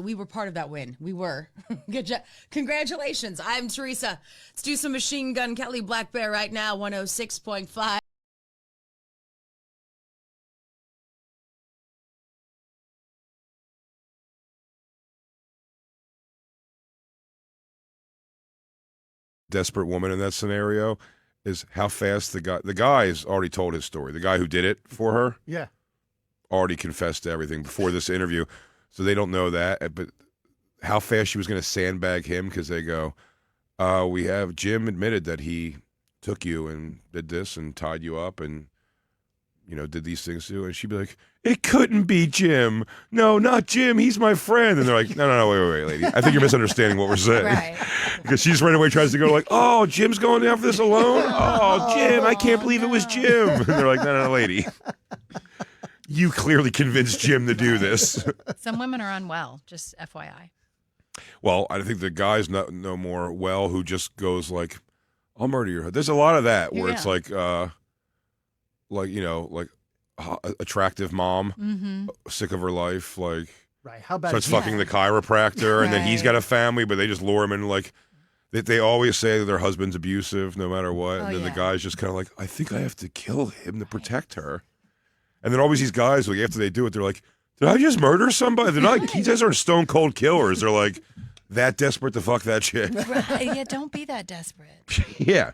We were part of that win. We were. Good job. Congratulations. I'm Teresa. Let's do some Machine Gun Kelly Black Bear right now, 106.5. Desperate woman in that scenario is how fast the guy has already told his story. The guy who did it for her already confessed to everything before this interview, so they don't know that. But how fast she was going to sandbag him, because they go, we have Jim admitted that he took you and did this and tied you up and did these things too. And she'd be like, it couldn't be Jim. No, not Jim. He's my friend. And they're like, no, wait, lady. I think you're misunderstanding what we're saying. Right. Because she just right away tries to go like, oh, Jim's going down for this alone? Oh, Jim, I can't believe it was Jim. And they're like, no, lady. You clearly convinced Jim to do this. Some women are unwell, just FYI. Well, I think the guy's no more well who just goes like, I'll murder your husband. There's a lot of that where it's like attractive mom, sick of her life, like right. How about starts fucking the chiropractor, and then he's got a family, but they just lure him in like they always say that their husband's abusive no matter what, and then the guy's just kind of like, I think I have to kill him to protect her, and then always these guys like after they do it, they're like, did I just murder somebody? They're not. These guys aren't stone cold killers. They're like that desperate to fuck that chick. Right. Yeah, don't be that desperate. Yeah.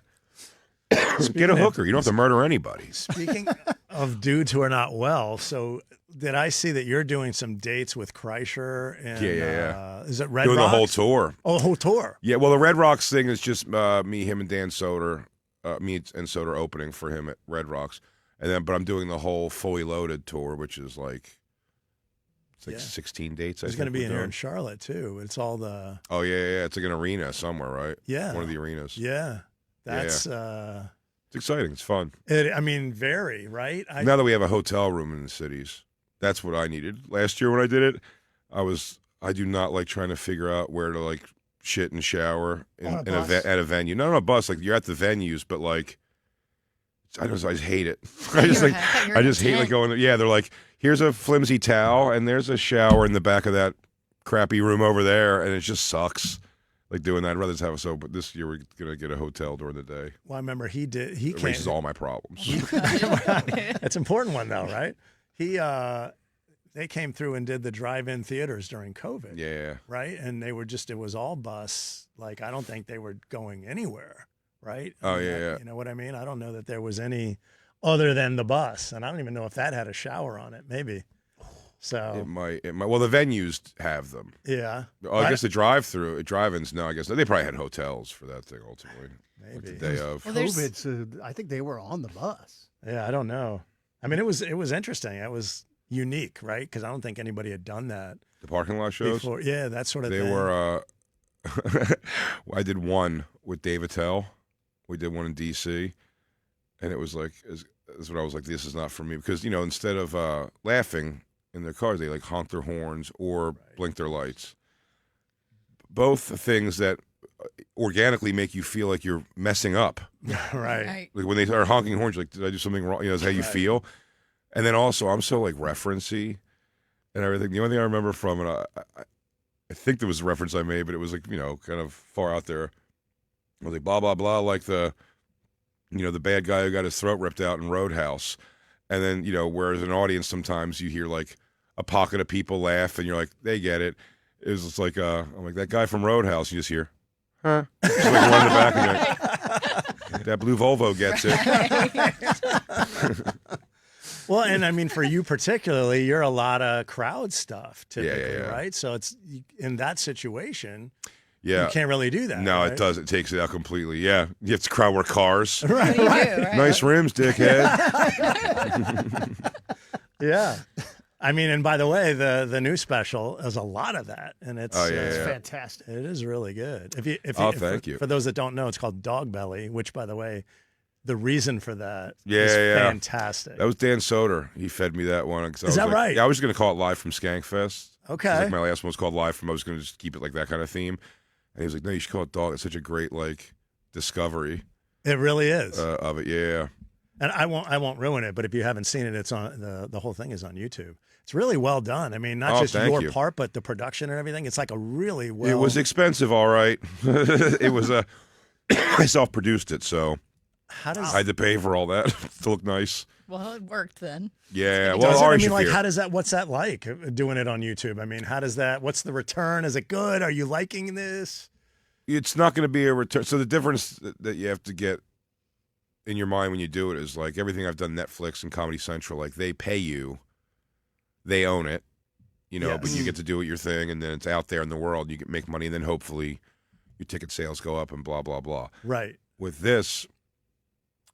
Get a hooker. You don't have to murder anybody. Speaking of dudes who are not well, so did I see that you're doing some dates with Kreisher? And, yeah. Is it Red Doing Rocks? the whole tour. Oh, the whole tour. Yeah, well, the Red Rocks thing is just me, him, and Dan Soder. Me and Soder opening for him at Red Rocks. But I'm doing the whole Fully Loaded tour, which is like 16 dates. It's going to be in here in Charlotte, too. It's all the... Oh, yeah. It's like an arena somewhere, right? Yeah. One of the arenas. Yeah. That's... It's exciting. It's fun. Very, right? Now that we have a hotel room in the cities, that's what I needed. Last year when I did it, I do not like trying to figure out where to like shit and shower at a venue. Not on a bus. Like you're at the venues, but like I just hate it. I just hate like going. Yeah, they're like, here's a flimsy towel and there's a shower in the back of that crappy room over there, and it just sucks. Like doing that, I'd rather just have but this year we're gonna get a hotel during the day. Well, I remember he erases all my problems. That's an important one though, right? They came through and did the drive-in theaters during COVID. Yeah. Right, and they were it was all bus. Like I don't think they were going anywhere. Right. Oh yeah. You know what I mean? I don't know that there was any other than the bus, and I don't even know if that had a shower on it. Maybe. So it might. Well, the venues have them. Yeah. Oh, I guess the drive-ins. No, I guess they probably had hotels for that thing ultimately. Maybe like the day of COVID. So I think they were on the bus. Yeah, I don't know. I mean, it was interesting. It was unique, right? Because I don't think anybody had done that. The parking lot shows. Before. Yeah, that sort of thing. They were. I did one with Dave Attell. We did one in D.C. and it was like, that's what I was like. This is not for me, because instead of laughing in their cars, they like honk their horns or blink their lights. Both things that organically make you feel like you're messing up. Right. Like when they are honking horns, like, did I do something wrong? That's how you feel. And then also, I'm so like referencey and everything. The only thing I remember from it, I think there was a reference I made, but it was like, kind of far out there. I was like, blah, blah, blah, like the bad guy who got his throat ripped out in Roadhouse. And then, whereas an audience, sometimes you hear like a pocket of people laugh and you're like, they get it. It was just like, I'm like, that guy from Roadhouse, you just hear, huh? Just like run in the back and you're like, that blue Volvo gets it. Well, and I mean, for you particularly, you're a lot of crowd stuff typically, yeah. Right? So it's in that situation, you can't really do that. No, right? it does. It takes it out completely. Yeah. You have to crowd work cars. Right. Right? Nice rims, dickhead. Yeah. I mean, and by the way, the new special has a lot of that, and it's fantastic. It is really good. Thank you. For those that don't know, it's called Dog Belly, which, by the way, the reason for that is fantastic. That was Dan Soder. He fed me that one. Is that right? Yeah, I was going to call it Live from Skankfest. Okay. Like my last one was called Live from. I was going to just keep it like that kind of theme. And he was like, no, you should call it Dog. It's such a great, like, discovery. It really is. Of it, yeah. And I won't ruin it, but if you haven't seen it, it's on the whole thing is on YouTube. It's really well done. I mean, not just thank your you. part, but the production and everything. It's like a really well. It was expensive, all right. It was I self-produced it, so How does I had to pay for all that to look nice. Well, it worked then. Yeah, does well, it? I Ari mean, like, Shaffir. how does that? What's that like doing it on YouTube? I mean, how does that? What's the return? Is it good? Are you liking this? It's not going to be a return. So the difference that you have to get in your mind when you do it is like everything I've done, Netflix and Comedy Central, like they pay you, they own it, Yes. but you get to do it your thing, and then it's out there in the world. You can make money, and then hopefully your ticket sales go up and blah, blah, blah. Right. With this,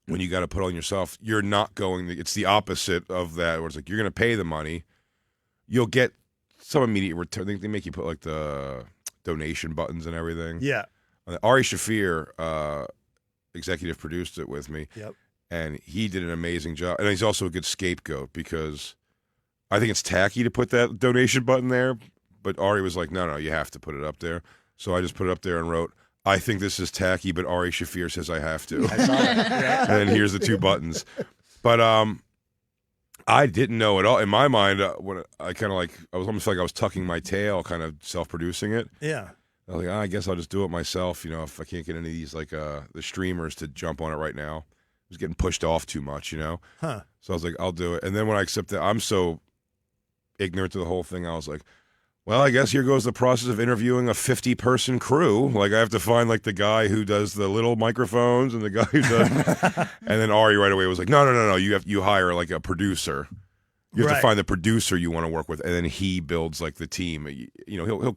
when you got to put on yourself, you're not going to, it's the opposite of that, where it's like you're going to pay the money. You'll get some immediate return. They make you put like the donation buttons and everything. Yeah. Ari Shaffir, executive produced it with me. Yep. And he did an amazing job. And he's also a good scapegoat because I think it's tacky to put that donation button there. But Ari was like, no, you have to put it up there. So I just put it up there and wrote, I think this is tacky, but Ari Shaffir says I have to. I saw it. Yeah. And then here's the two buttons. But I didn't know at all. In my mind, when I kind of like, I was almost like I was tucking my tail, kind of self-producing it. Yeah. I was like, I guess I'll just do it myself, if I can't get any of these, like, the streamers to jump on it right now. It was getting pushed off too much, Huh. So I was like, I'll do it. And then when I accepted, I'm so ignorant to the whole thing, I was like, well, I guess here goes the process of interviewing a 50-person crew. Like, I have to find, like, the guy who does the little microphones and the guy who does... And then Ari right away was like, no, you hire, like, a producer. You have Right. to find the producer you want to work with, and then he builds, like, the team. He'll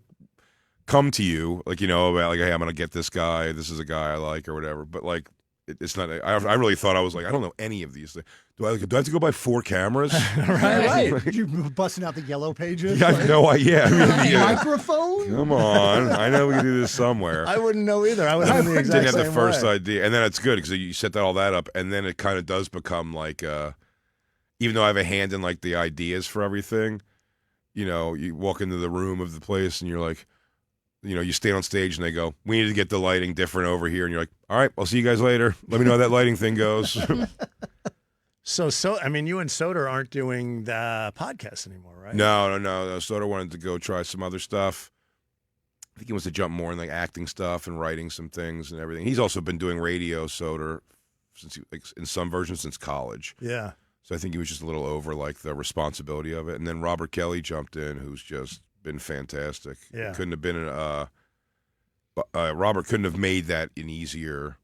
come to you, like, about, like, hey, I'm going to get this guy. This is a guy I like or whatever. But, like, it's not... I really thought I was like, I don't know any of these things. Do I have to go buy 4 cameras? Right. You busting out the yellow pages? I have no idea. I mean, Microphone? come on. I know we can do this somewhere. I wouldn't know either. I would have the exact Didn't have same the first way. idea. And then it's good because you set all that up, and then it kind of does become like, even though I have a hand in like the ideas for everything, you walk into the room of the place and you're like, you stand on stage and they go, we need to get the lighting different over here. And you're like, all right, I'll see you guys later. Let me know how that lighting thing goes. So I mean, you and Soder aren't doing the podcast anymore, right? No. Soder wanted to go try some other stuff. I think he wants to jump more in like acting stuff and writing some things and everything. He's also been doing radio, Soder, in some versions since college. Yeah. So I think he was just a little over like the responsibility of it. And then Robert Kelly jumped in, who's just been fantastic. Yeah. Couldn't have been Robert couldn't have made that an easier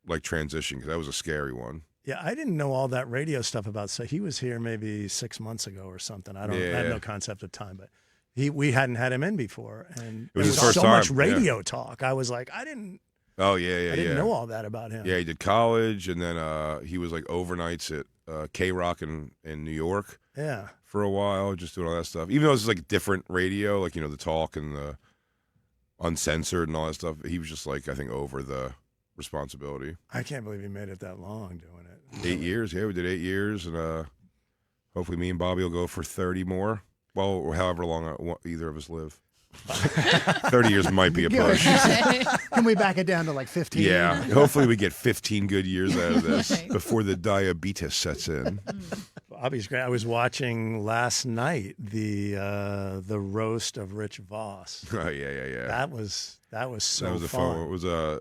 like transition because that was a scary one. Yeah, I didn't know all that radio stuff about. So he was here maybe 6 months ago or something. I had no concept of time, but we hadn't had him in before, and It was his there first so time, much radio talk. I was like, I didn't Oh yeah. I didn't know all that about him. Yeah, he did college, and then he was like overnights at K-Rock in New York Yeah. for a while, just doing all that stuff. Even though it's like different radio, like the talk and the uncensored and all that stuff, he was just like I think over the responsibility. I can't believe he made it that long doing it. 8 years, yeah, we did 8 years, and hopefully me and Bobby will go for 30 more. Well, or however long either of us live. 30 years might be a push. Can we back it down to like 15? Yeah, hopefully we get 15 good years out of this Right. before the diabetes sets in. Bobby's great. I was watching last night the roast of Rich Voss. Oh yeah. That was so That was a fun. fun. It was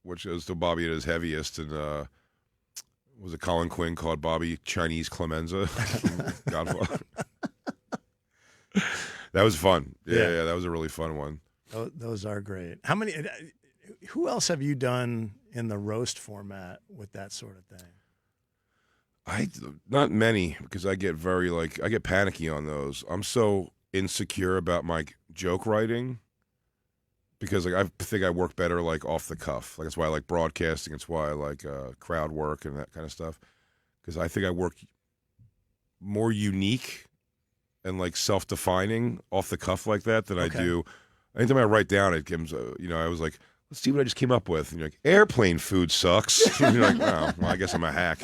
which was still Bobby at his heaviest, and was it Colin Quinn called Bobby Chinese Clemenza? Godfather. That was fun. Yeah, that was a really fun one. Those are great. How many? Who else have you done in the roast format with that sort of thing? Not many because I get I get panicky on those. I'm so insecure about my joke writing because like I think I work better like off the cuff. Like that's why I like broadcasting. It's why I like crowd work and that kind of stuff because I think I work more unique and like self-defining off the cuff like that than I do. Anytime I write down, it gives I was like, let's see what I just came up with. And you're like, airplane food sucks. And you're like, oh, well, I guess I'm a hack.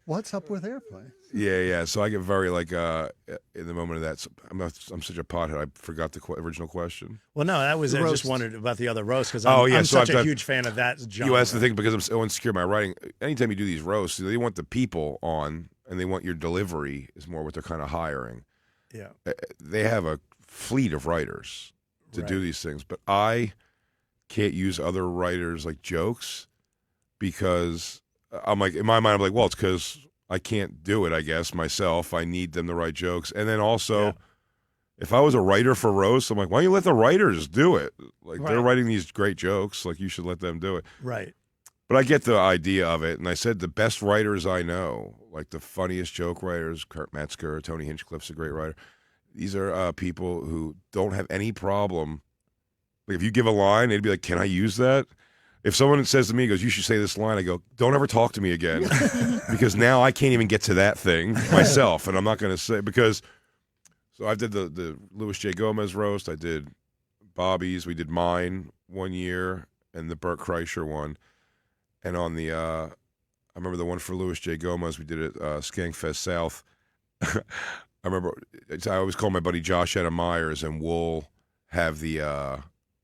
What's up with airplanes? Yeah. So I get very like in the moment of that. I'm such a pothead. I forgot the original question. Well, no, that was The I just roast. wondered about the other roast because Oh, I'm so such I've a done- huge fan of that genre. You know, that's the thing because I'm so insecure in my writing. Anytime you do these roasts, they want the people on, and they want your delivery is more what they're kind of hiring. Yeah. They have a fleet of writers to do Right. these things, but I can't use other writers like jokes because I'm like in my mind I'm like, well, it's because I can't do it. I guess myself. I need them to write jokes, and then also. Yeah. If I was a writer for roast, I'm like, why don't you let the writers do it? Like they're Right. writing these great jokes, like you should let them do it. Right. But I get the idea of it, and I said the best writers I know, like the funniest joke writers, Kurt Metzger, Tony Hinchcliffe's a great writer. These are people who don't have any problem. Like if you give a line, they'd be like, "Can I use that?" If someone says to me, goes, "You should say this line," I go, "Don't ever talk to me again," because now I can't even get to that thing myself, and I'm not going to say because. So I did the Louis J. Gomez roast. I did Bobby's. We did mine one year, and the Bert Kreischer one. And on the, I remember the one for Louis J. Gomez, we did it Skankfest South. I remember, I always call my buddy Josh Adam Myers, and we'll have the,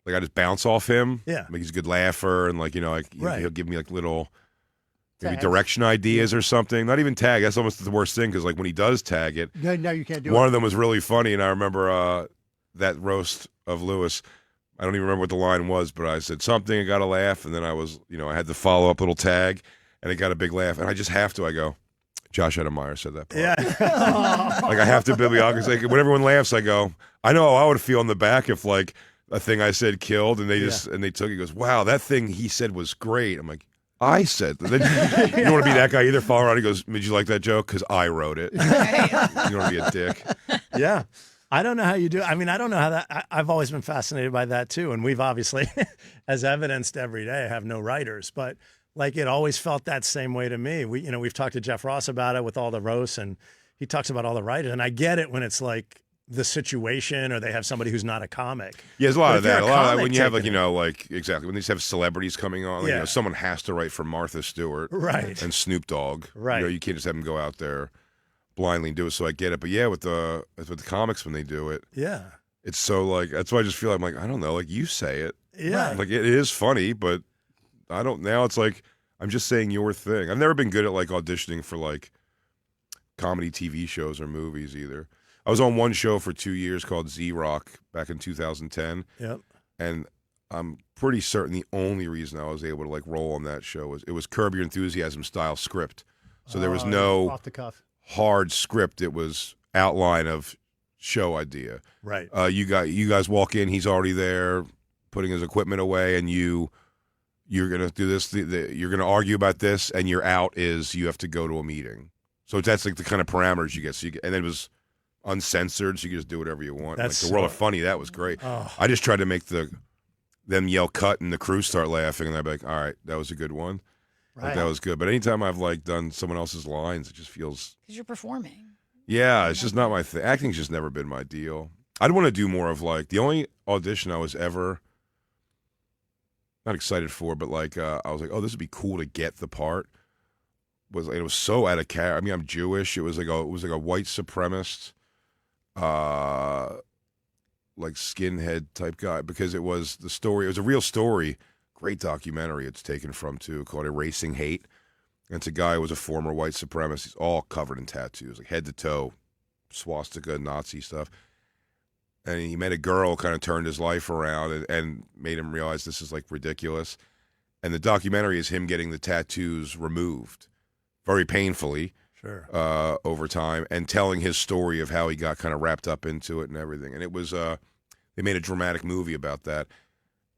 like I just bounce off him. Yeah. Like he's a good laugher, and like, you know, like Right. he'll give me like little, maybe Tags. direction ideas or something. Not even tag. That's almost the worst thing, because like when he does tag it, No, you can't do one it. of them was really funny, and I remember that roast of Lewis. I don't even remember what the line was, but I said something, I got a laugh, and then I was, you know, I had the follow-up little tag, and it got a big laugh, and I just have to. I go, Josh Adam Myers said that part. Yeah. Like I have to be honest. Like when everyone laughs, I go, I know how I would feel in the back if like a thing I said killed, and they just and they took it. He goes, wow, that thing he said was great. I'm like, I said that. Then you don't want to be that guy either. Follow around. He goes, did you like that joke? Because I wrote it. You don't want to be a dick. Yeah. I don't know how you do. I mean, I don't know how that. I've always been fascinated by that too. And we've obviously, as evidenced every day, have no writers, but like it always felt that same way to me. We've talked to Jeff Ross about it with all the roasts, and he talks about all the writers. And I get it when it's like the situation, or they have somebody who's not a comic. Yeah, there's a lot But of if you're that. a A lot of that comic when you have like, taking you know, like exactly when they just have celebrities coming on. Like, you Yeah. know, someone has to write for Martha Stewart, Right. and Snoop Dogg. Right. You know, you can't just have them go out there blindly and do it. So I get it. But yeah, with the comics when they do it, Yeah. it's so like that's why I just feel I'm like I don't know, like you say it. Yeah. Like it is funny, but I don't. Now it's like I'm just saying your thing. I've never been good at like auditioning for like comedy TV shows or movies either. I was on one show for 2 years called Z-Rock back in 2010, Yep. and I'm pretty certain the only reason I was able to like roll on that show was it was Curb Your Enthusiasm style script. So there was no Off the cuff. hard script. It was outline of show idea. Right. You guys walk in. He's already there, putting his equipment away, and you're gonna do this. You're gonna argue about this, and your out is you have to go to a meeting. So that's like the kind of parameters you get. So and then it was uncensored, so you can just do whatever you want. That's like the World of so- Funny, that was great. Oh. I just tried to make them yell cut and the crew start laughing, and I'd be like, all right, that was a good one. Like, Right. that was good. But anytime I've like done someone else's lines, it just feels. Because you're performing. Yeah, it's just not my thing. Acting's just never been my deal. I'd want to do more of like the only audition I was ever not excited for, but like I was like, oh, this would be cool to get the part. It was so out of character. I mean, I'm Jewish. It was like a white supremacist, like skinhead type guy, because it was the story. It was a real story. Great documentary. It's taken from too, called Erasing Hate. And it's a guy who was a former white supremacist. He's all covered in tattoos, like head to toe, swastika, Nazi stuff. And he met a girl, kind of turned his life around and made him realize this is like ridiculous. And the documentary is him getting the tattoos removed, very painfully, Sure. over time, and telling his story of how he got kind of wrapped up into it and everything. And it was, they made a dramatic movie about that.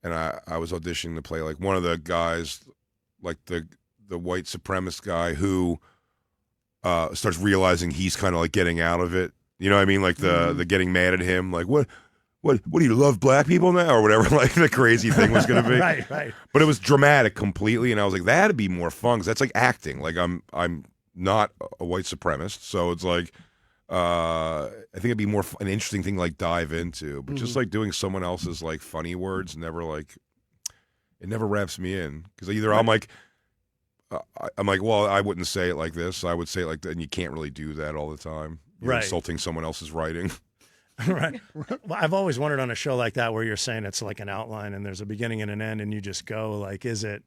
And I was auditioning to play like one of the guys, like the white supremacist guy who starts realizing he's kind of like getting out of it. You know what I mean? Like the getting mad at him, like what do you love black people now or whatever? Like the crazy thing was going to be. Right. But it was dramatic completely, and I was like, that'd be more fun because that's like acting. Like I'm not a white supremacist, so it's like I think it'd be more an interesting thing to like dive into. But just like doing someone else's like funny words never like it never wraps me in because either I'm like, well, I wouldn't say it like this. I would say it like that, and you can't really do that all the time. You're Right. insulting someone else's writing. Right. Well, I've always wondered on a show like that where you're saying it's like an outline and there's a beginning and an end and you just go like, is it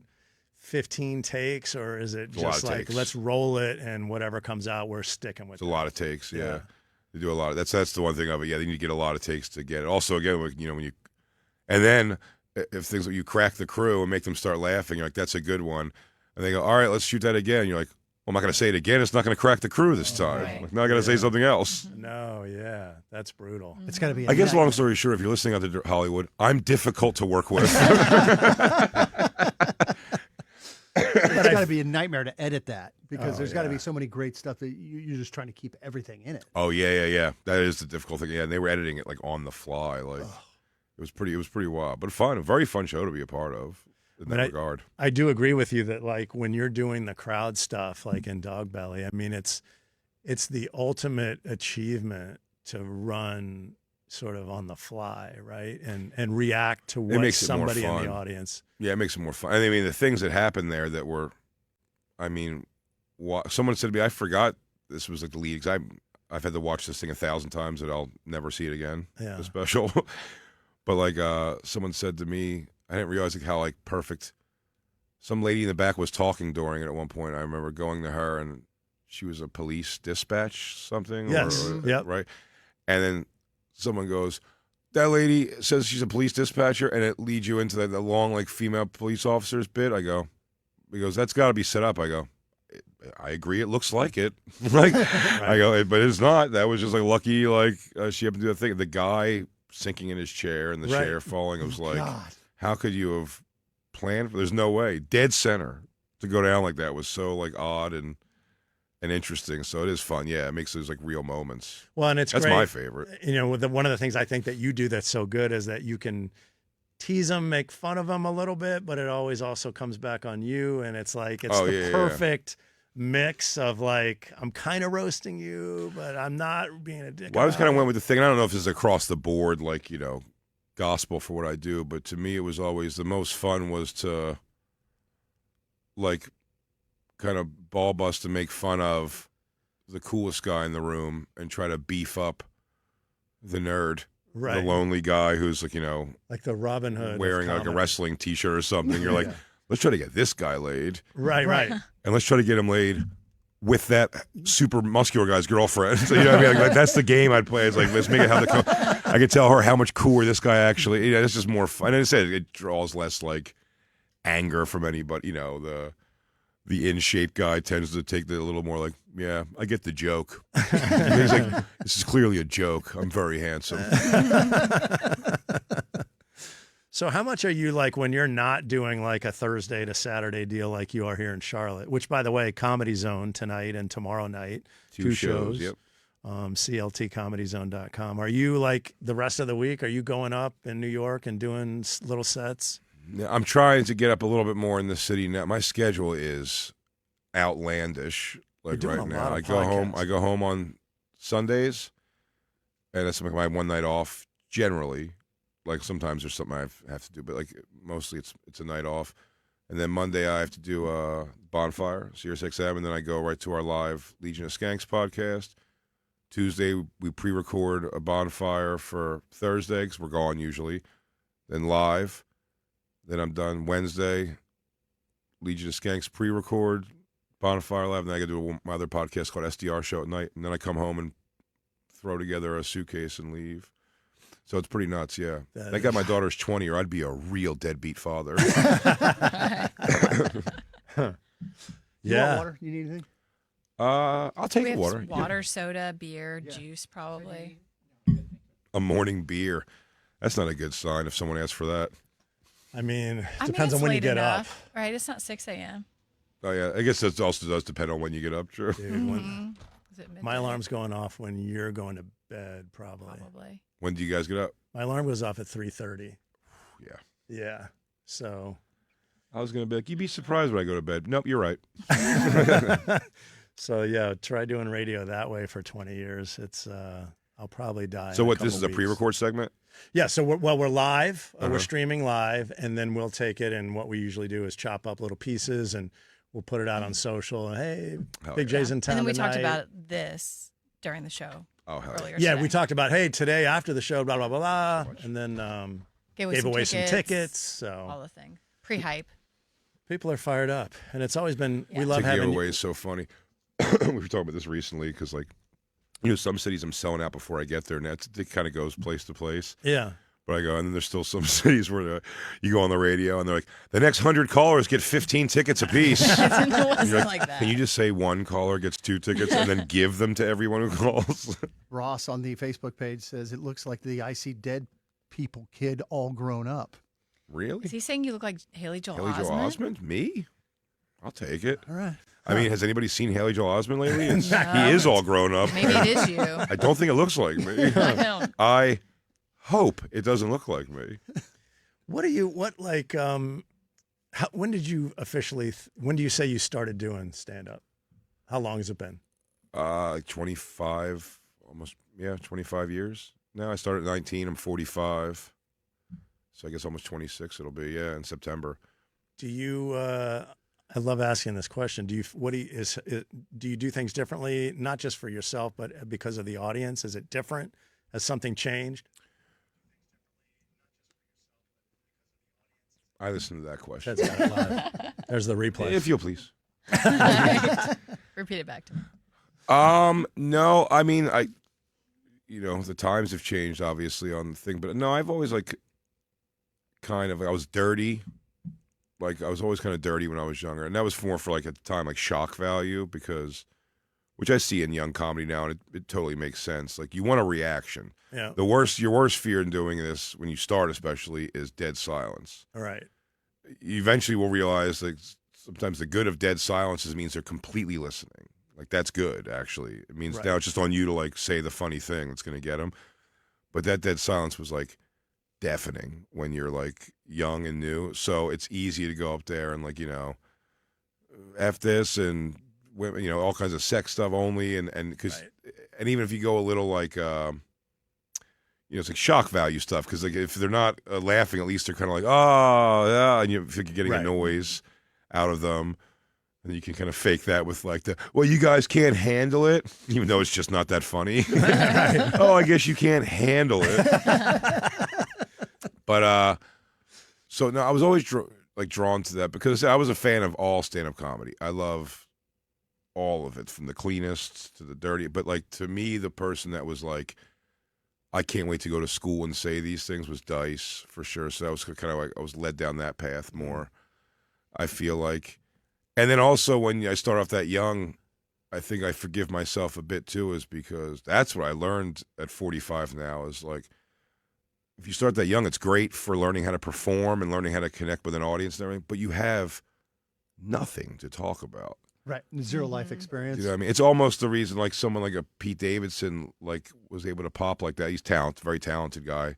15 takes or is it It's a lot just of like, takes. let's roll it and whatever comes out, we're sticking with It's a lot of takes. Yeah. Yeah. They do a lot of that's the one thing of it. Yeah, you need to get a lot of takes to get it. Also, again, when you, and then if things like you crack the crew and make them start laughing, you're like, that's a good one. And they go, all right, let's shoot that again. You're like, well, I'm not going to say it again. It's not going to crack the crew this time. Right. Like, now I got to say something else. No, yeah, that's brutal. It's got to be. I guess, long story short, if you're listening out to Hollywood, I'm difficult to work with. It's got to be a nightmare to edit that because there's got to yeah. be so many great stuff that you're just trying to keep everything in it. Oh yeah. That is the difficult thing. Yeah, and they were editing it like on the fly. Like it was pretty wild, but fun. A very fun show to be a part of in that regard. I do agree with you that like when you're doing the crowd stuff, like in Dog Belly, I mean, it's the ultimate achievement to run sort of on the fly, right? And react to what makes it more somebody in fun. the audience. Yeah, it makes it more fun. I mean, the things that happened there that were, someone said to me, I forgot this was like the lead because I've had to watch this thing 1,000 times and I'll never see it again. Yeah. The special, but like someone said to me, I didn't realize like how like perfect. Some lady in the back was talking during it at one point. I remember going to her and she was a police dispatch something. Yes. Yep. Right. And then someone goes, that lady says she's a police dispatcher, and it leads you into the long, like, female police officers bit. He goes, that's got to be set up. I go, I agree. It looks like it. Like, I go, but it's not. That was just like lucky, like, she happened to do that thing. The guy sinking in his chair and the chair falling. It was like, God. how could you have planned? There's no way. Dead center to go down like that was so, like, odd and interesting. So it is fun. Yeah, it makes those like real moments. Well, and that's great. My favorite. You know, one of the things I think that you do that's so good is that you can tease them, make fun of them a little bit, but it always also comes back on you. And it's like, it's the perfect mix of like, I'm kind of roasting you, but I'm not being a dick. Well, I just kind of went with the thing. I don't know if this is across the board, like, gospel for what I do, but to me, it was always the most fun was to like kind of ball bust and make fun of the coolest guy in the room and try to beef up the nerd, the lonely guy who's like, like the Robin Hood wearing like a wrestling T-shirt or something. You're like, let's try to get this guy laid. Right. And let's try to get him laid with that super muscular guy's girlfriend. So, you know what I mean? Like that's the game I'd play. It's like, let's make it how I could tell her how much cooler this guy actually, it's just more fun. And I said, it draws less like anger from anybody, the in-shape guy tends to take the a little more like, yeah, I get the joke. He's like, this is clearly a joke. I'm very handsome. So how much are you like when you're not doing like a Thursday to Saturday deal like you are here in Charlotte, which by the way, Comedy Zone tonight and tomorrow night, two shows. Yep. CLTComedyZone.com. Are you like the rest of the week? Are you going up in New York and doing little sets? I'm trying to get up a little bit more in the city now. My schedule is outlandish. Like right now, I go home on Sundays, and that's like my one night off. Generally, like sometimes there's something I have to do, but like mostly it's a night off. And then Monday I have to do a Bonfire, Sirius XM, and then I go right to our live Legion of Skanks podcast. Tuesday we pre-record a Bonfire for Thursday because we're gone usually. Then live. Then I'm done Wednesday, Legion of Skanks pre-record, Bonfire Live, and then I got to do my other podcast called SDR Show at night, and then I come home and throw together a suitcase and leave. So it's pretty nuts, yeah. I got my daughter's 20, or I'd be a real deadbeat father. You want water? You need anything? I'll take we have water. Water, soda, beer, juice, probably. A morning beer. That's not a good sign if someone asks for that. I mean, I depends mean, on when you late get enough, right? It's not 6 a.m. Oh, yeah. I guess that also does depend on when you get up, true. up. Dude, Is it midday? my alarm's going off when you're going to bed, probably. When do you guys get up? My alarm goes off at 3:30. Yeah. Yeah. So. I was going to be like, you'd be surprised when I go to bed. Nope, you're right. So yeah, try doing radio that way for 20 years. It's I'll probably die. So in what? a This is a couple weeks. pre-record segment. Yeah. So we're live. Uh-huh. We're streaming live, and then we'll take it. And what we usually do is chop up little pieces, and we'll put it out on social. Hey, Hell Big yeah. J's in And town then we tonight. talked about this during the show Oh hell earlier. Yeah, today. we talked about, hey, today after the show, blah blah blah blah, and then gave away some tickets. So all the thing pre-hype. people are fired up, and it's always been. We Yeah. love Ticket having. giveaway is so funny. We were talking about this recently because, like, some cities I'm selling out before I get there, and it kind of goes place to place. Yeah. But I go, and then there's still some cities where you go on the radio and they're like, the next 100 callers get 15 tickets apiece. It And wasn't you're like that. Can you just say one caller gets 2 tickets and then give them to everyone who calls? Ross on the Facebook page says it looks like the I See Dead People kid all grown up. Really? Is he saying you look like Haley Joel Haley Joel Osment? Me? I'll take it. All right. I mean, has anybody seen Haley Joel Osment lately? He No. is all grown up. Maybe it is you. I don't think it looks like me. I don't. I hope it doesn't look like me. When did you officially? When do you say you started doing stand up? How long has it been? 25, almost, 25 years now. I started at 19. I'm 45. So I guess almost 26 it'll be, in September. Do you? I love asking this question. Do you? Do you do things differently, not just for yourself, but because of the audience? Is it different? Has something changed? I listened to that question. That's got it live. There's the replay. If you'll please. Repeat it back to me. No, I mean, the times have changed obviously on the thing, but no, I've always I was dirty. Like I was always kind of dirty when I was younger, and that was more for at the time shock value which I see in young comedy now, and it totally makes sense. Like you want a reaction. Yeah. Your worst fear in doing this when you start, especially, is dead silence. All right. You eventually will realize sometimes the good of dead silences means they're completely listening. Like that's good, actually. It means now it's just on you to say the funny thing that's going to get them. But that dead silence was deafening when you're young and new. So it's easy to go up there and F this and all kinds of sex stuff only and even if you go a little it's shock value stuff because if they're not laughing, at least they're kind of oh yeah, and you feel like you're getting a noise out of them, and you can kind of fake that with well, you guys can't handle it, even though it's just not that funny. Oh, I guess you can't handle it. But so no, I was always drawn to that because I was a fan of all stand-up comedy. I love all of it, from the cleanest to the dirty. But to me, the person that was I can't wait to go to school and say these things was Dice for sure. So that was kind of I was led down that path more. I feel like, and then also when I start off that young, I think I forgive myself a bit too, is because that's what I learned at 45 now is if you start that young, it's great for learning how to perform and learning how to connect with an audience and everything, but you have nothing to talk about. Right. Zero life experience. You know what I mean? It's almost the reason someone like a Pete Davidson was able to pop like that. He's very talented guy,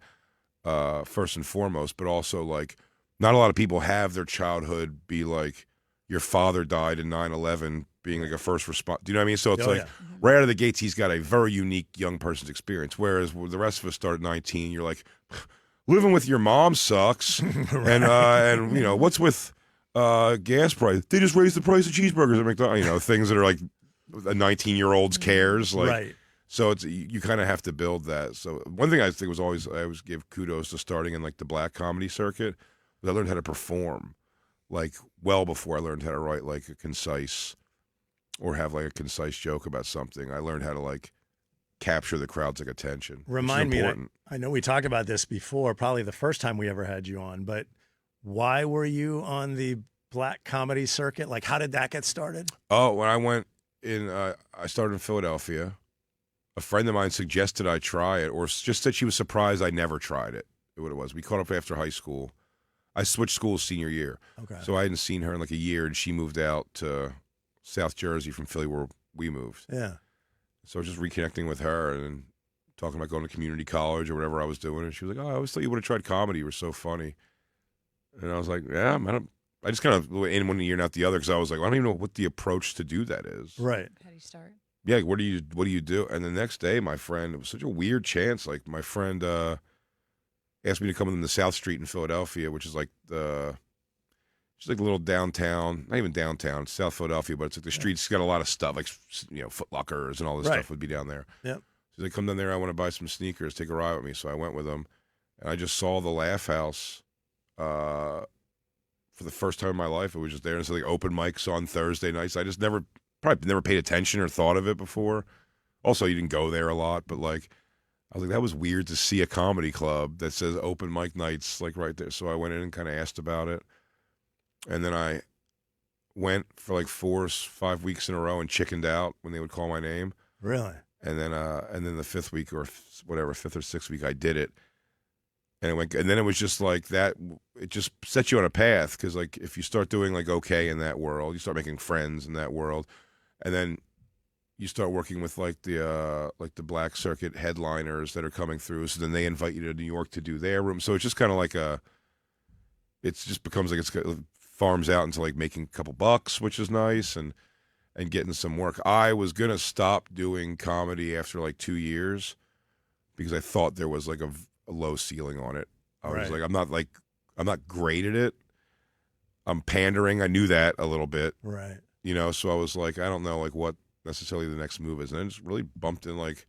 first and foremost, but also not a lot of people have their childhood be your father died in 9/11 being a first responder. Do you know what I mean? So it's right out of the gates, he's got a very unique young person's experience. Whereas the rest of us start at 19, you're living with your mom sucks. And what's with gas price? They just raised the price of cheeseburgers at McDonald's. Things that are a 19-year-old's cares. Right. So it's you kind of have to build that. So one thing I think was I always give kudos to starting in the black comedy circuit. I learned how to perform well before I learned how to write a concise or have a concise joke about something. I learned how to capture the crowd's attention. Remind me, important. I know we talked about this before, probably the first time we ever had you on, but why were you on the black comedy circuit? How did that get started? Oh, when I went in, I started in Philadelphia. A friend of mine suggested I try it, or just said she was surprised I never tried it. What it was. We caught up after high school. I switched schools senior year. Okay. So I hadn't seen her in a year, and she moved out to South Jersey from Philly where we moved. Yeah. So I was just reconnecting with her and talking about going to community college or whatever I was doing. And she was like, oh, I always thought you would have tried comedy. You were so funny. And I was like, yeah, I just kind of in one ear and out the other because I was like, well, I don't even know what the approach to do that is. Right. How do you start? yeah, what do you do? And the next day, my friend, it was such a weird chance. Like my friend asked me to come in the South Street in Philadelphia, which is like it's like a little downtown, not even downtown, it's South Philadelphia, but it's like the streets got a lot of stuff, like Foot Lockers and all this stuff would be down there. Yep. So they come down there. I want to buy some sneakers. Take a ride with me. So I went with them, and I just saw the Laugh House for the first time in my life. It was just there. And so like open mics on Thursday nights. I just probably never paid attention or thought of it before. Also, you didn't go there a lot, but like I was like, that was weird to see a comedy club that says open mic nights like right there. So I went in and kind of asked about it, and then I went for like 4 or 5 weeks in a row and chickened out when they would call my name. Really? And then the 5th week or whatever, 5th or 6th week, I did it, and then it was just like that. It just sets you on a path because like if you start doing like okay in that world, you start making friends in that world, and then you start working with like the black circuit headliners that are coming through. So then they invite you to New York to do their room. So it's just kind of like it just becomes like it farms out into like making a couple bucks, which is nice, and getting some work. I was going to stop doing comedy after like 2 years because I thought there was like a low ceiling on it. I was like, I'm not great at it. I'm pandering. I knew that a little bit. Right. So I was like, I don't know like what necessarily the next move is. And then just really bumped in like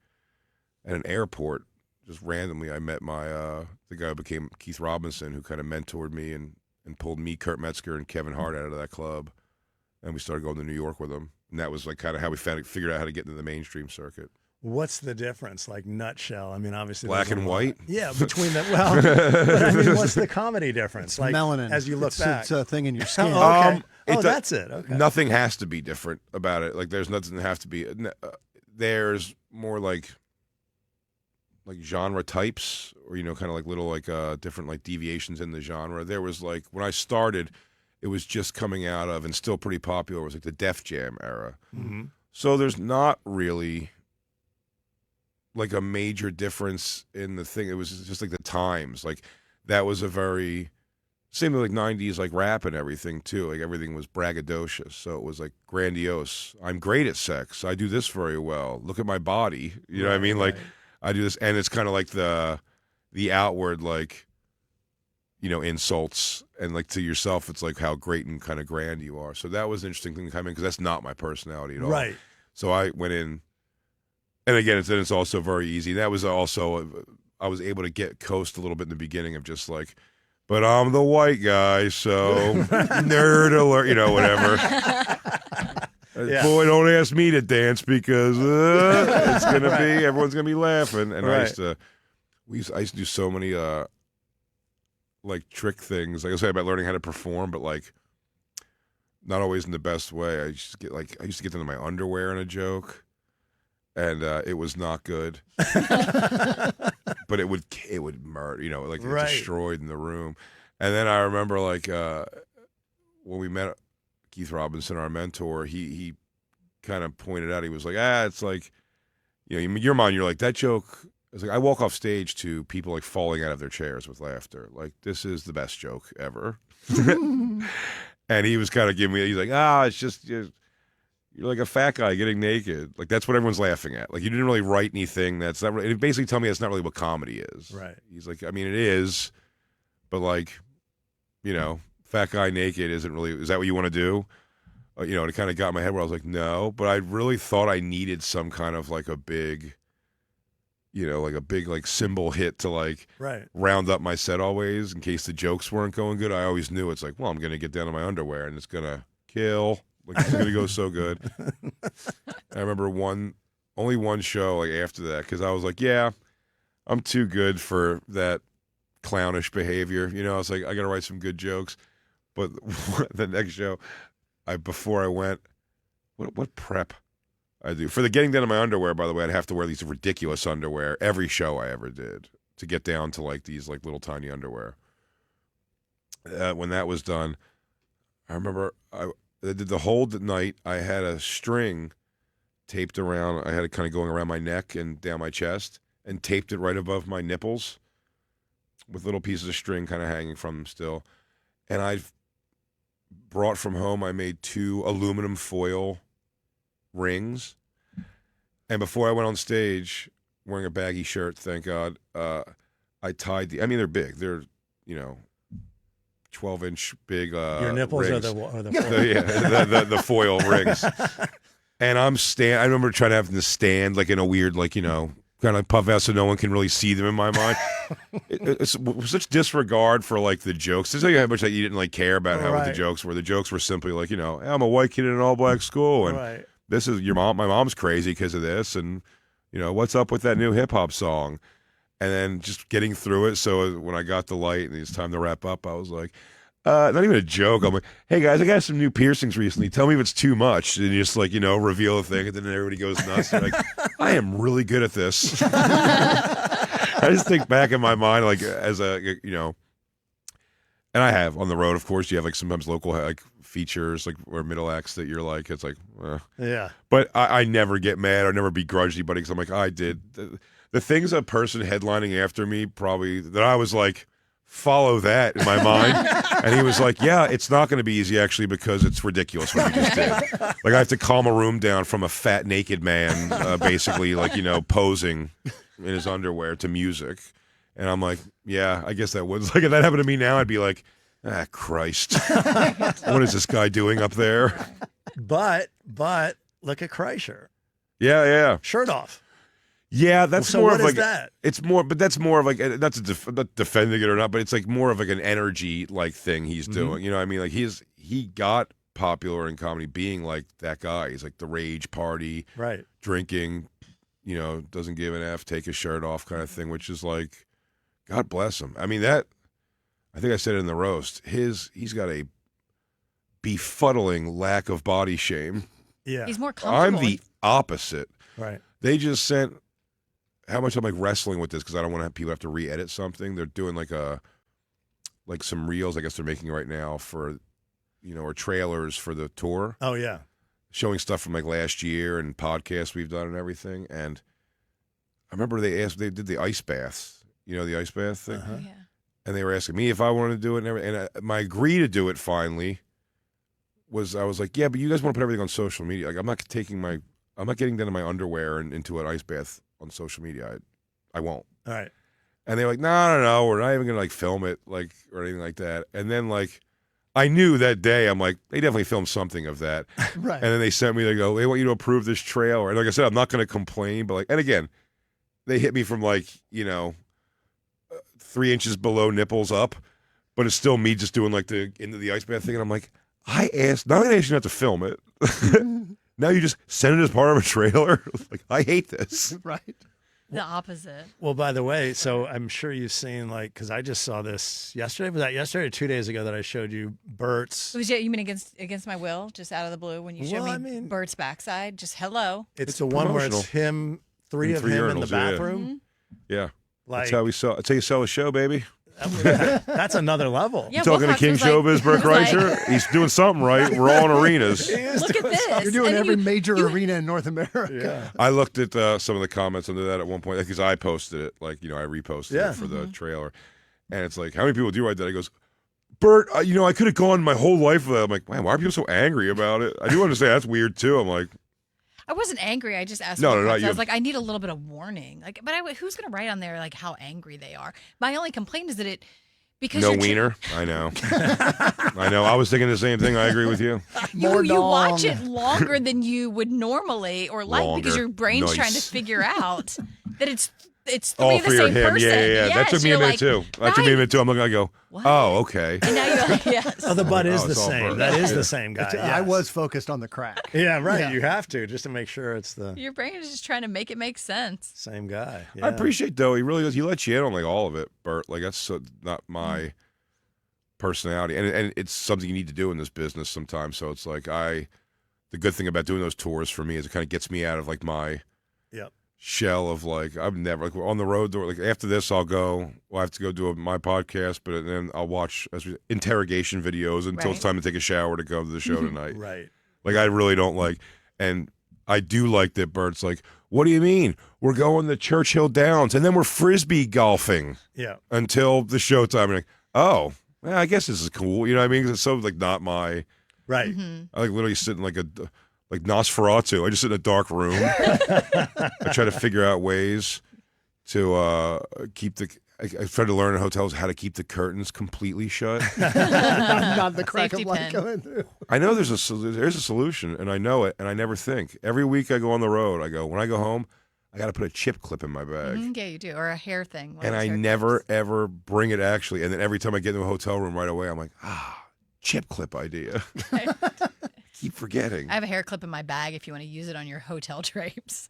at an airport, just randomly. I met the guy who became Keith Robinson, who kind of mentored me and pulled me, Kurt Metzger, and Kevin Hart out of that club. And we started going to New York with them. And that was like kind of how we figured out how to get into the mainstream circuit. What's the difference? Like nutshell. I mean, obviously black and white. Yeah, between the but I mean, what's the comedy difference? It's like melanin. As you look back, It's a thing in your skin. Oh, okay. That's it. Okay. Nothing has to be different about it. Like there's nothing that have to be. There's more like genre types, or kind of like little like different like deviations in the genre. There was like when I started, it was just coming out of and still pretty popular. It was like the Def Jam era. Mm-hmm. So there's not really like a major difference in the thing. It was just like the times. Like that was a very same like 90s like rap and everything too. Like everything was braggadocious. So it was like grandiose. I'm great at sex. I do this very well. Look at my body. You know what I mean? Like I do this, and it's kind of like the outward like insults, and like to yourself it's like how great and kind of grand you are. So that was an interesting thing to come in because that's not my personality at all. Right. So I went in, and again it's also very easy. That was also I was able to coast a little bit in the beginning of just like, but I'm the white guy, so nerd alert, whatever. Yeah. Boy, don't ask me to dance because it's gonna be everyone's gonna be laughing. And I used to do so many like trick things. Like I say about learning how to perform, but like not always in the best way. I used to get into my underwear in a joke, and it was not good. But it would murder, like it destroyed in the room. And then I remember like when we met Keith Robinson, our mentor, he kind of pointed out, he was like, it's like, in your mind, you're like, that joke. It's like I walk off stage to people like falling out of their chairs with laughter. Like this is the best joke ever. And he was kind of giving me, he's like, it's just you're like a fat guy getting naked. Like that's what everyone's laughing at. Like you didn't really write anything that's not really, it basically tell me that's not really what comedy is. Right. He's like, I mean, it is, but like, fat guy naked isn't really, is that what you want to do? And it kind of got in my head where I was like, no, but I really thought I needed some kind of like a big, like a big like cymbal hit to like round up my set always in case the jokes weren't going good. I always knew it's like, well, I'm going to get down to my underwear and it's going to kill. Like it's going to go so good. I remember only one show like after that because I was like, yeah, I'm too good for that clownish behavior. I was like, I got to write some good jokes. But the next show, before I went, what prep I do for the getting down to my underwear. By the way, I'd have to wear these ridiculous underwear every show I ever did to get down to like these like little tiny underwear. When that was done, I remember I did the whole night. I had a string taped around. I had it kind of going around my neck and down my chest, and taped it right above my nipples with little pieces of string kind of hanging from them still. And I've brought from home, I made 2 aluminum foil rings, And before I went on stage, wearing a baggy shirt, thank God, I tied the. I mean, they're big. They're 12-inch big. Your nipples rings. are the the foil rings. And I remember trying to have them to stand like in a weird kind of puff out so no one can really see them in my mind. It's such disregard for like the jokes. To tell you how much you didn't care about how what the jokes were. The jokes were simply like, hey, I'm a white kid in an all-black school, and this is your mom. My mom's crazy because of this, and what's up with that new hip hop song? And then just getting through it. So when I got the light and it's time to wrap up, I was like, not even a joke. I'm like, hey guys, I got some new piercings recently. Tell me if it's too much. And you just reveal a thing, and then everybody goes nuts. They're like, I am really good at this. I just think back in my mind, as a, and I have on the road, of course, you have sometimes local features or middle acts that you're it's yeah. But I never get mad or never begrudge anybody because I'm like, I did. The things a person headlining after me probably that I was like, follow that in my mind. And he was like, yeah, it's not going to be easy actually because it's ridiculous what you just did. I have to calm a room down from a fat naked man basically posing in his underwear to music. And I'm like, yeah, I guess that would. If that happened to me now, I'd be like, ah, Christ. What is this guy doing up there? But look at Kreischer. Yeah. Shirt off. Yeah, that's so more what of is that? It's more, but that's more of that's not defending it or not, but it's more of an energy thing he's doing. You know what I mean? He got popular in comedy being that guy. He's the rage party, right? Drinking, doesn't give an F, take his shirt off kind of thing, which is God bless him. I mean I think I said it in the roast. He's got a befuddling lack of body shame. Yeah, he's more comfortable. I'm the opposite. Right. They just sent. How much I'm wrestling with this because I don't want to have people have to re-edit something. They're doing some reels. I guess they're making right now for, or trailers for the tour. Oh yeah, showing stuff from last year and podcasts we've done and everything. And I remember they did the ice baths. The ice bath thing. Uh-huh. Yeah. And they were asking me if I wanted to do it and everything. And my agree to do it finally was I was like, yeah, but you guys want to put everything on social media. I'm not getting down to my underwear and into an ice bath on social media. I won't. All right. And they're like, no, we're not even gonna film it or anything like that. And then I knew that day, I'm like, they definitely filmed something of that. Right. And then they sent me, they go, they want you to approve this trailer. And like I said, I'm not gonna complain, but and again, they hit me from 3 inches below nipples up, but it's still me just doing the into the ice bath thing. And I'm like, I asked, not only asked you not to film it. Now you just send it as part of a trailer? I hate this. Right. The opposite. Well, by the way, so I'm sure you've seen because I just saw this yesterday. Was that yesterday or 2 days ago that I showed you Bert's? You mean against my will, just out of the blue when you showed me Bert's backside? Just hello. It's the one where it's him, three of him in the urinals, bathroom. Yeah. That's how we sell. That's how you sell a show, baby. That's another level. Yeah, you talking to King Showbiz, Bert Kreisher? He's doing something right. We're all in arenas. Look at this. You're doing every major arena in North America. Yeah. I looked at some of the comments under that at one point because I posted it, I reposted it for the trailer, and it's how many people do write that? He goes, Bert, I could have gone my whole life with that. I'm like, man, why are people so angry about it? I do understand that's weird too. I'm like, I wasn't angry. I just asked. No, not I you. was like, I need a little bit of warning. Who's going to write on there how angry they are? My only complaint is that because no wiener. I know. I know. I was thinking the same thing. I agree with you. You watch it longer than you would normally or because your brain's trying to figure out that it's three of the same person. Yeah. That took me a minute too. That took me a minute too. I'm looking. I go, what? Oh, okay. And now you're like, yes. Oh, the butt is the it's all same. Bert. That is the same guy. I yes. was focused on the crack. Yeah, right. Yeah. You have to just to make sure it's the Your brain is just trying to make it make sense. same guy. Yeah. I appreciate though. He really does. He lets you in on all of it, Bert. That's not my personality, and it's something you need to do in this business sometimes. So it's the good thing about doing those tours for me is it kind of gets me out of my shell of I've never on the road. After this, I have to go do my podcast, but then I'll watch interrogation videos until it's time to take a shower to go to the show tonight. Right. I really don't and I do like that Bert's what do you mean? We're going to Churchill Downs and then we're frisbee golfing. Yeah. Until the showtime. And oh, I guess this is cool. You know what I mean? 'Cause it's so not my right. I literally sit in like Nosferatu. I just sit in a dark room. I try to figure out ways to keep the. I tried to learn in hotels how to keep the curtains completely shut. Not the crack of Safety light pin. coming through. I know there's a solution, and I know it, and I never think. Every week I go on the road, when I go home, I got to put a chip clip in my bag. Yeah, you do, or a hair thing. one And of those I hair never, clips. ever bring it actually. And then every time I get into a hotel room right away, I'm like, chip clip idea. Keep forgetting. I have a hair clip in my bag if you want to use it on your hotel drapes.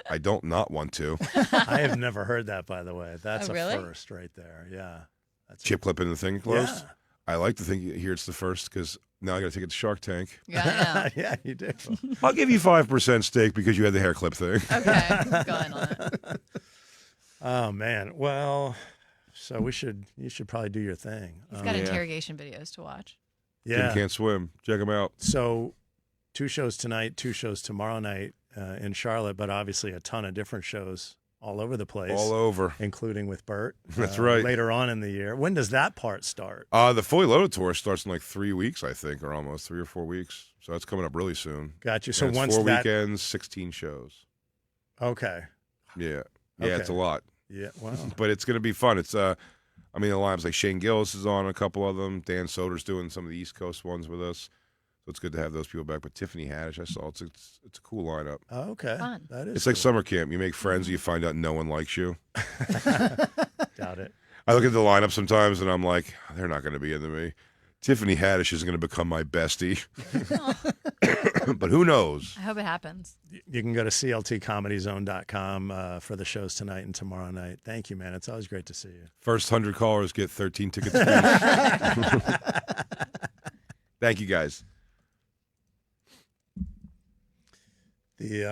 I don't not want to. I have never heard that, by the way. That's Oh, a really? first right there. Yeah. That's Chip clip in the thing closed. Yeah. I like to think here it's the first because now I got to take it to Shark Tank. Yeah, yeah, you do. I'll give you 5% stake because you had the hair clip thing. okay, go ahead on it. Oh man. Well, so you should probably do your thing. He's got Yeah. interrogation videos to watch. Yeah. Jim can't swim. Check him out. So 2 shows tonight, 2 shows tomorrow night in Charlotte, but obviously a ton of different shows all over the place. All over. Including with Bert. That's right. Later on in the year. When does that part start? The Fully Loaded tour starts in like 3 weeks, I think, or almost 3 or 4 weeks. So that's coming up really soon. Got you. So And it's once 4 that. weekends, 16 shows. Okay. Yeah. Yeah, Okay. it's a lot. Yeah. Wow. But it's going to be fun. It's the lineups like Shane Gillis is on a couple of them. Dan Soder's doing some of the East Coast ones with us. So it's good to have those people back. But Tiffany Haddish, I saw it's a cool lineup. Oh, okay. Fun. That is. It's like summer camp. You make friends, and you find out no one likes you. Doubt it. I look at the lineup sometimes, and I'm like, they're not going to be into me. Tiffany Haddish is going to become my bestie. But who knows? I hope it happens. You can go to cltcomedyzone.com for the shows tonight and tomorrow night. Thank you, man. It's always great to see you. First 100 callers get 13 tickets each. Thank you, guys. The